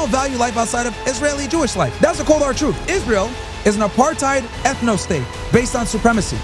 don't value life outside of Israeli Jewish life. That's the cold hard truth. Israel is an apartheid ethno-state based on supremacy,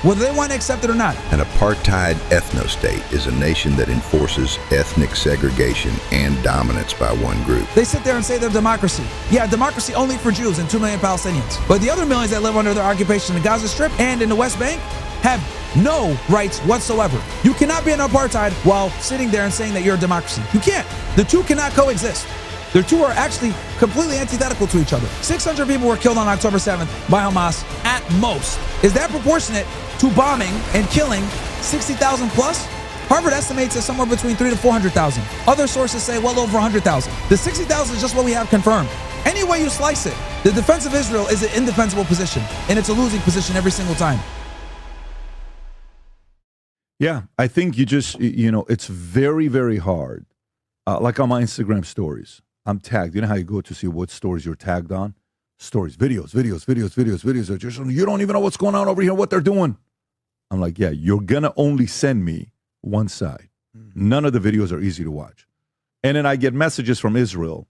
whether they want to accept it or not. An apartheid ethno-state is a nation that enforces ethnic segregation and dominance by one group. They sit there and say they're democracy. Yeah, democracy only for Jews and 2 million Palestinians. But the other millions that live under their occupation in the Gaza Strip and in the West Bank have no rights whatsoever. You cannot be an apartheid while sitting there and saying that you're a democracy. You can't. The two cannot coexist. The two are actually completely antithetical to each other. 600 people were killed on October 7th by Hamas at most. Is that proportionate to bombing and killing 60,000 plus? Harvard estimates it somewhere between 300,000 to 400,000. Other sources say well over 100,000. The 60,000 is just what we have confirmed. Any way you slice it, the defense of Israel is an indefensible position, and it's a losing position every single time. Yeah, I think you just, it's very, very hard. Like on my Instagram stories, I'm tagged. You know how you go to see what stories you're tagged on? Stories, videos. You don't even know what's going on over here, what they're doing. I'm like, yeah, you're going to only send me one side. None of the videos are easy to watch. And then I get messages from Israel.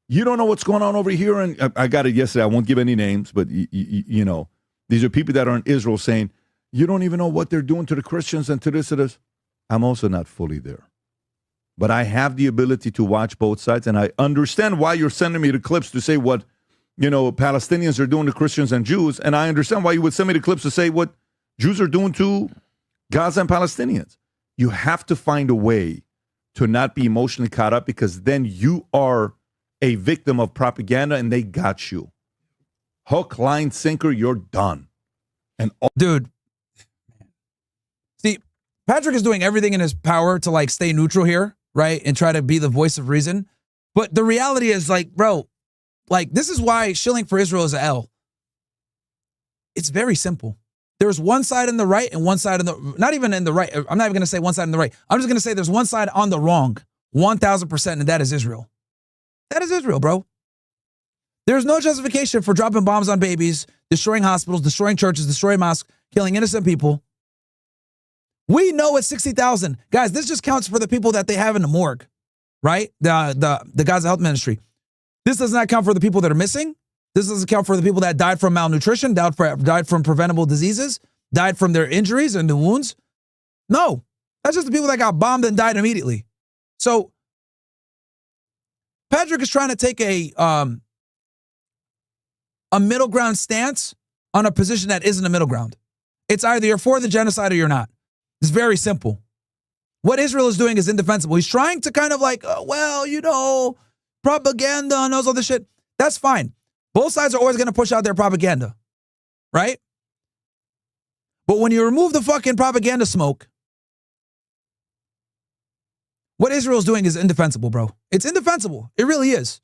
You don't know what's going on over here. And I got it yesterday. I won't give any names, but, these are people that are in Israel saying, you don't even know what they're doing to the Christians and to this and this. I'm also not fully there. But I have the ability to watch both sides, and I understand why you're sending me the clips to say what, Palestinians are doing to Christians and Jews, and I understand why you would send me the clips to say what Jews are doing to Gaza and Palestinians. You have to find a way to not be emotionally caught up, because then you are a victim of propaganda, and they got you. Hook, line, sinker, you're done. And dude. See, Patrick is doing everything in his power to stay neutral here, right? And try to be the voice of reason. But the reality is bro, this is why shilling for Israel is an L. It's very simple. There's one side on the right and one side on the, not even in the right. I'm not even going to say one side on the right. I'm just going to say there's one side on the wrong, 1,000%, and that is Israel. That is Israel, bro. There's no justification for dropping bombs on babies, destroying hospitals, destroying churches, destroying mosques, killing innocent people. We know it's 60,000. Guys, this just counts for the people that they have in the morgue, right? The Gaza Health Ministry. This does not count for the people that are missing. This doesn't count for the people that died from malnutrition, died from preventable diseases, died from their injuries and the wounds. No, that's just the people that got bombed and died immediately. So Patrick is trying to take a middle ground stance on a position that isn't a middle ground. It's either you're for the genocide or you're not. It's very simple. What Israel is doing is indefensible. He's trying to kind of propaganda and all this shit. That's fine. Both sides are always going to push out their propaganda, right? But when you remove the fucking propaganda smoke, what Israel's doing is indefensible, bro. It's indefensible. It really is.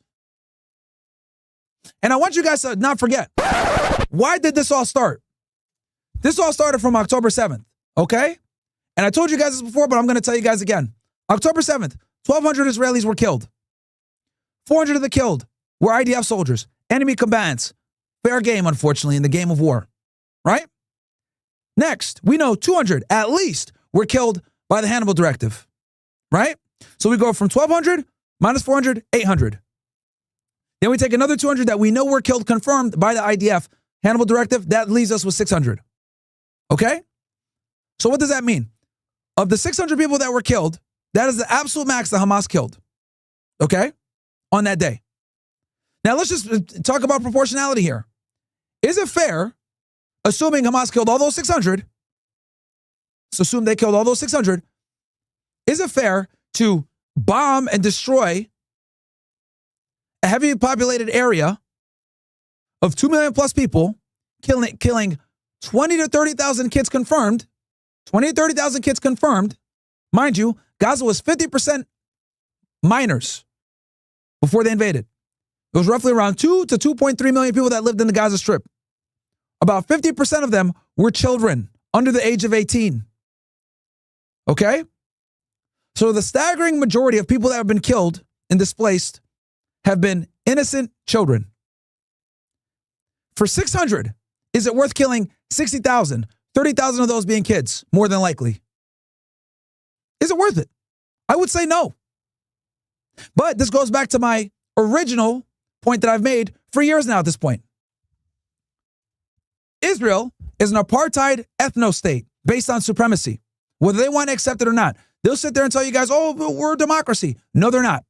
And I want you guys to not forget, why did this all start? This all started from October 7th, okay? And I told you guys this before, but I'm going to tell you guys again. October 7th, 1,200 Israelis were killed. 400 of the killed were IDF soldiers, enemy combatants. Fair game, unfortunately, in the game of war, right? Next, we know 200 at least were killed by the Hannibal Directive, right? So we go from 1,200 minus 400, 800. Then we take another 200 that we know were killed, confirmed by the IDF Hannibal Directive. That leaves us with 600. Okay? So what does that mean? Of the 600 people that were killed, that is the absolute max that Hamas killed. Okay? On that day. Now let's just talk about proportionality here. Is it fair, assuming Hamas killed all those 600, let's assume they killed all those 600, is it fair to bomb and destroy a heavily populated area of 2 million plus people, killing 20 to 30,000 kids confirmed, 20 to 30,000 kids confirmed? Mind you, Gaza was 50% minors before they invaded. It was roughly around 2 to 2.3 million people that lived in the Gaza Strip. About 50% of them were children under the age of 18. Okay? So the staggering majority of people that have been killed and displaced have been innocent children. For 600, is it worth killing 60,000, 30,000 of those being kids, more than likely? Is it worth it? I would say no. But this goes back to my original point that I've made for years now at this point. Israel is an apartheid ethno-state based on supremacy, whether they want to accept it or not. They'll sit there and tell you guys, oh, we're a democracy. No, they're not.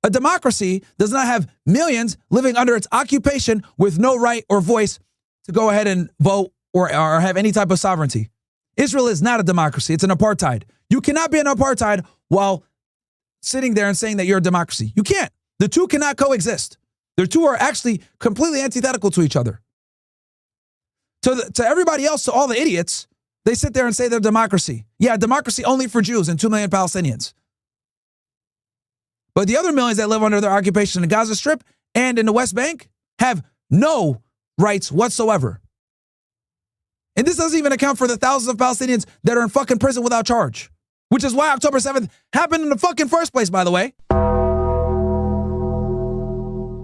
A democracy does not have millions living under its occupation with no right or voice to go ahead and vote or have any type of sovereignty. Israel is not a democracy. It's an apartheid. You cannot be an apartheid while sitting there and saying that you're a democracy. You can't. The two cannot coexist. The two are actually completely antithetical to each other. To everybody else, to all the idiots, they sit there and say they're democracy. Yeah, democracy only for Jews and 2 million Palestinians. But the other millions that live under their occupation in the Gaza Strip and in the West Bank have no rights whatsoever. And this doesn't even account for the thousands of Palestinians that are in fucking prison without charge, which is why October 7th happened in the fucking first place, by the way.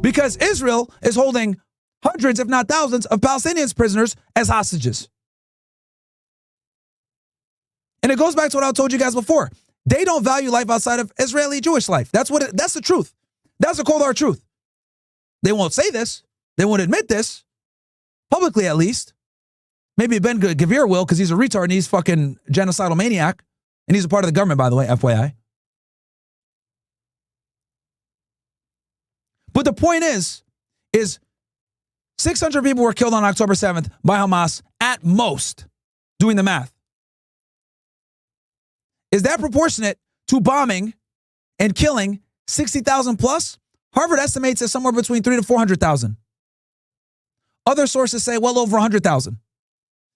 Because Israel is holding hundreds, if not thousands, of Palestinians prisoners as hostages. And it goes back to what I told you guys before. They don't value life outside of Israeli Jewish life. That's the truth. That's the cold hard truth. They won't say this. They won't admit this. Publicly, at least. Maybe Ben Gvir will, because he's a retard and he's fucking genocidal maniac. And he's a part of the government, by the way, FYI. But the point is 600 people were killed on October 7th by Hamas at most, doing the math. Is that proportionate to bombing and killing 60,000 plus? Harvard estimates it somewhere between 300,000 to 400,000. Other sources say well over 100,000.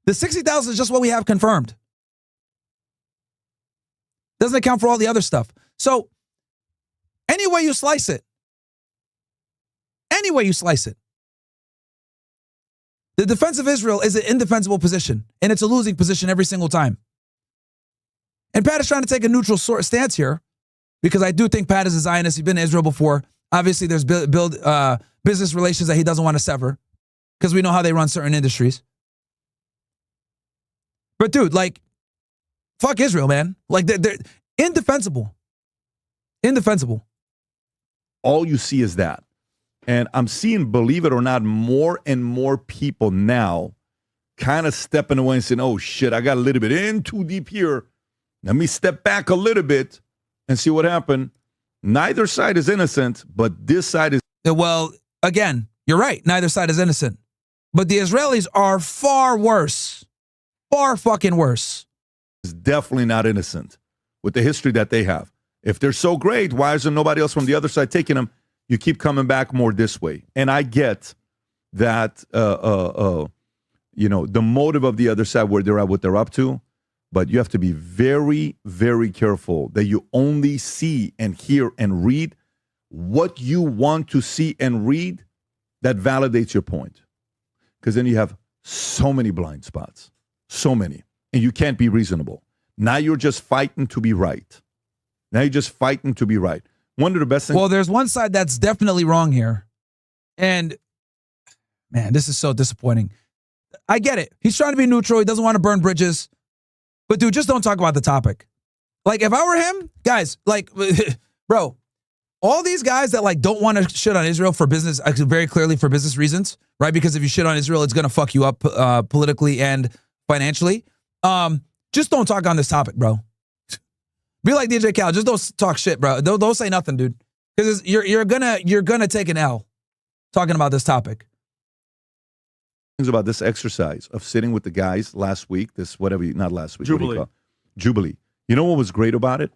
The 60,000 is just what we have confirmed. Doesn't account for all the other stuff. So, any way you slice it, the defense of Israel is an indefensible position, and it's a losing position every single time. And Pat is trying to take a neutral stance here, because I do think Pat is a Zionist. He's been to Israel before. Obviously, there's business relations that he doesn't want to sever, because we know how they run certain industries. But dude, like, fuck Israel, man. Like, they're indefensible. Indefensible. All you see is that. And I'm seeing, believe it or not, more and more people now kind of stepping away and saying, oh shit, I got a little bit in too deep here. Let me step back a little bit and see what happened. Neither side is innocent, but this side is. Well, again, you're right. Neither side is innocent. But the Israelis are far worse. Far fucking worse. Is definitely not innocent with the history that they have. If they're so great, why isn't nobody else from the other side taking them? You keep coming back more this way. And I get that, the motive of the other side, where they're at, what they're up to. But you have to be very, very careful that you only see and hear and read what you want to see and read that validates your point. Because then you have so many blind spots. So many. And you can't be reasonable. Now you're just fighting to be right. One of the best things. Well, there's one side that's definitely wrong here. And, man, this is so disappointing. I get it. He's trying to be neutral. He doesn't want to burn bridges. But, dude, just don't talk about the topic. Like, if I were him, guys, like, bro, all these guys that, like, don't want to shit on Israel for business, very clearly for business reasons, right? Because if you shit on Israel, it's going to fuck you up politically and financially. Just don't talk on this topic, bro. Be like DJ Cal. Just don't talk shit, bro. Don't say nothing, dude. Because you're gonna take an L talking about this topic. Things about this exercise of sitting with the guys last week, not last week. Jubilee. You know what was great about it?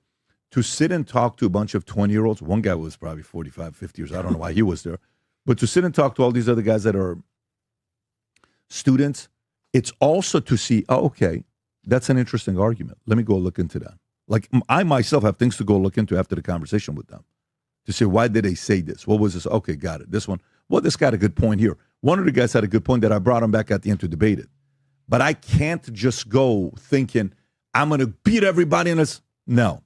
To sit and talk to a bunch of 20-year-olds. One guy was probably 45, 50 years. I don't know why he was there. But to sit and talk to all these other guys that are students, it's also to see, oh, okay, that's an interesting argument. Let me go look into that. Like, I myself have things to go look into after the conversation with them to say, why did they say this? What was this? Okay, got it. This one. Well, this got a good point here. One of the guys had a good point that I brought him back at the end to debate it. But I can't just go thinking, I'm going to beat everybody in this. No.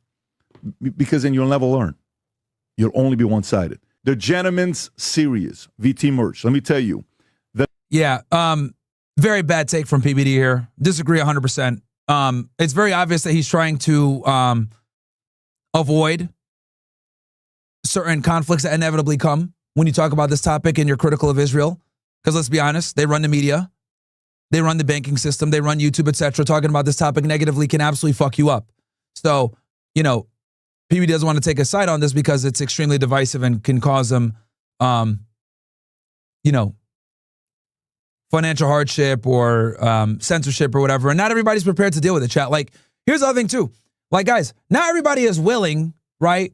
Because then you'll never learn. You'll only be one-sided. The Gentleman's Series, VT merch. Let me tell you. Very bad take from PBD here. Disagree 100%. It's very obvious that he's trying to avoid certain conflicts that inevitably come when you talk about this topic and you're critical of Israel. Because let's be honest, they run the media, they run the banking system, they run YouTube, etc. Talking about this topic negatively can absolutely fuck you up. So, you know, PBD doesn't want to take a side on this because it's extremely divisive and can cause them, you know, financial hardship or censorship or whatever. And not everybody's prepared to deal with it, chat. Like, here's the other thing too. Like, guys, not everybody is willing, right,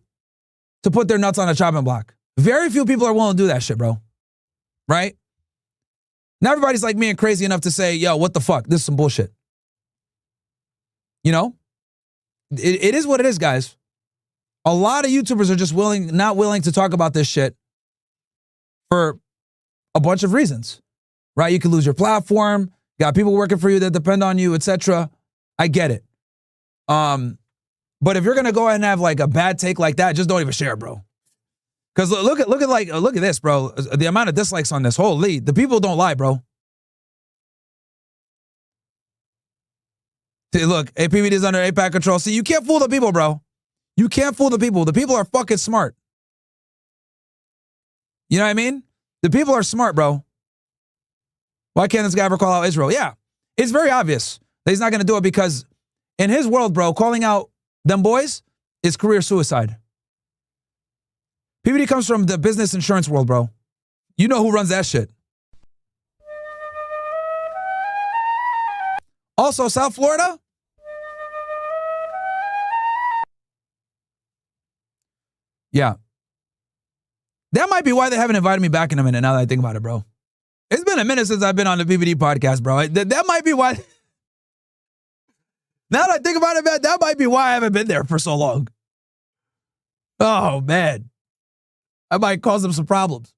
to put their nuts on a chopping block. Very few people are willing to do that shit, bro. Right? Not everybody's like me and crazy enough to say, yo, what the fuck? This is some bullshit. You know? It is what it is, guys. A lot of YouTubers are just not willing to talk about this shit for a bunch of reasons. Right? You could lose your platform, got people working for you that depend on you, etc. I get it. But if you're gonna go ahead and have like a bad take like that, just don't even share, bro. Because look at this, bro. The amount of dislikes on this. Holy, the people don't lie, bro. See, look, APBD is under APAC control. See, you can't fool the people, bro. You can't fool the people. The people are fucking smart. You know what I mean? The people are smart, bro. Why can't this guy ever call out Israel? Yeah, it's very obvious that he's not going to do it because in his world, bro, calling out them boys is career suicide. PBD comes from the business insurance world, bro. You know who runs that shit. Also, South Florida. Yeah. That might be why they haven't invited me back in a minute now that I think about it, bro. It's been a minute since I've been on the PBD podcast, bro. That might be why. Now that I think about it, man, that might be why I haven't been there for so long. Oh, man. I might cause them some problems.